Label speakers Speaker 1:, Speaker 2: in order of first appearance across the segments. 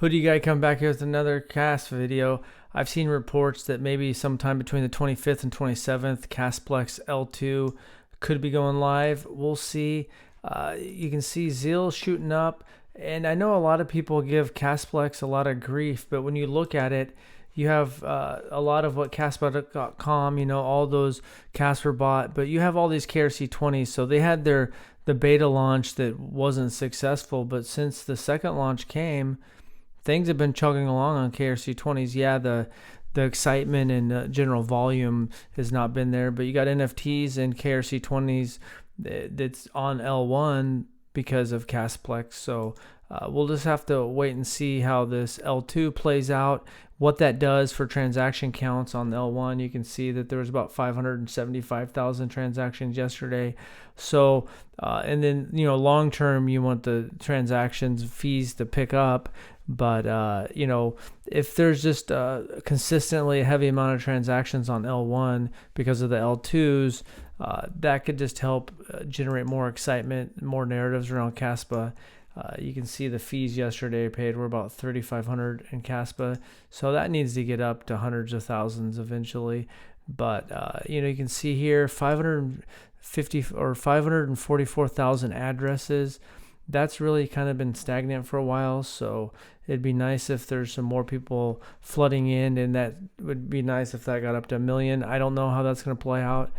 Speaker 1: Hoodie Guy come back here with another Kaspa video. I've seen reports that maybe sometime between the 25th and 27th, Kasplex L2 could be going live. We'll see. You can see Zeal shooting up, and I know a lot of people give Kasplex a lot of grief, but when you look at it, you have a lot of what Kaspa.com, all those Kasper bought, but you have all these KRC20s. So they had the beta launch that wasn't successful, but since the second launch came, things have been chugging along on KRC20s. Yeah, the excitement and general volume has not been there, but you got NFTs and KRC20s that's on L1 because of Kasplex. So we'll just have to wait and see how this L2 plays out, what that does for transaction counts on L1. You can see that there was about 575,000 transactions yesterday. So, and then, long term, you want the transactions fees to pick up. But, if there's just consistently a heavy amount of transactions on L1 because of the L2s, that could just help generate more excitement, more narratives around Kaspa. You can see the fees yesterday paid were about $3,500 in Kaspa, so that needs to get up to hundreds of thousands eventually. But you can see here 550 or 544,000 addresses. That's really kind of been stagnant for a while, so it'd be nice if there's some more people flooding in, and that would be nice if that got up to 1 million. I don't know how that's going to play out.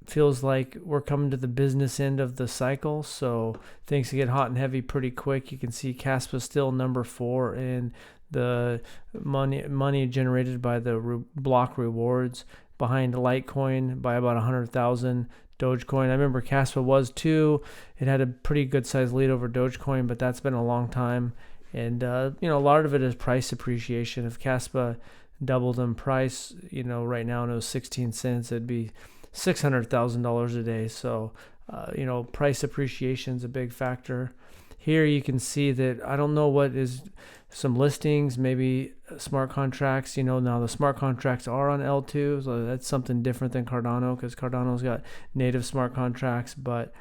Speaker 1: Feels like we're coming to the business end of the cycle, so things can get hot and heavy pretty quick. You can see Kaspa still number 4 in the money generated by the block rewards, behind Litecoin by about 100,000. Dogecoin, I remember Kaspa was 2. It had a pretty good sized lead over Dogecoin, but that's been a long time. And a lot of it is price appreciation. If Kaspa doubled in price, right now it was 16 cents, it'd be $600,000 a day. So, price appreciation is a big factor. Here you can see that I don't know what is some listings, maybe smart contracts. Now the smart contracts are on L2, so that's something different than Cardano, because Cardano's got native smart contracts. But,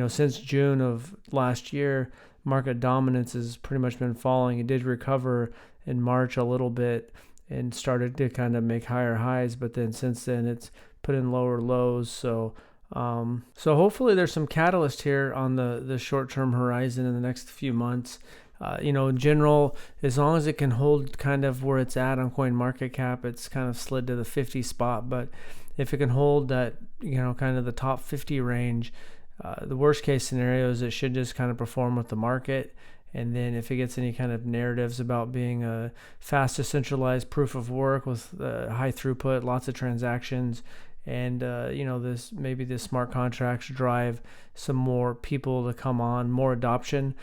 Speaker 1: since June of last year, market dominance has pretty much been falling. It did recover in March a little bit and started to kind of make higher highs, but then since then it's put in lower lows. So hopefully there's some catalyst here on the short-term horizon in the next few months. In general, as long as it can hold kind of where it's at on CoinMarketCap, it's kind of slid to the 50 spot. But if it can hold that, kind of the top 50 range, the worst case scenario is it should just kind of perform with the market. And then if it gets any kind of narratives about being a fast, decentralized proof of work with high throughput, lots of transactions, and this smart contracts drive some more people to come on, more adoption.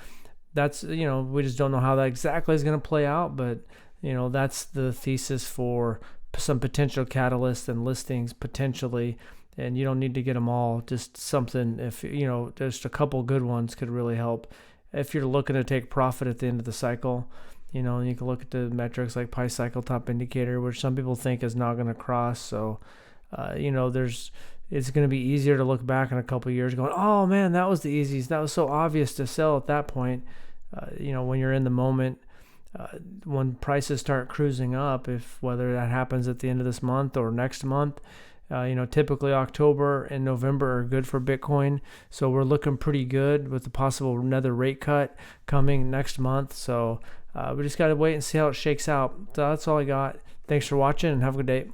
Speaker 1: That's we just don't know how that exactly is going to play out, but that's the thesis for some potential catalysts and listings potentially. And you don't need to get them all, just something. If just a couple good ones could really help if you're looking to take profit at the end of the cycle. You can look at the metrics like Pi Cycle Top Indicator, which some people think is not going to cross. So it's going to be easier to look back in a couple of years going, oh man, that was the easiest. That was so obvious to sell at that point. When you're in the moment, when prices start cruising up, whether that happens at the end of this month or next month, typically October and November are good for Bitcoin. So we're looking pretty good with the possible another rate cut coming next month. So we just got to wait and see how it shakes out. So that's all I got. Thanks for watching and have a good day.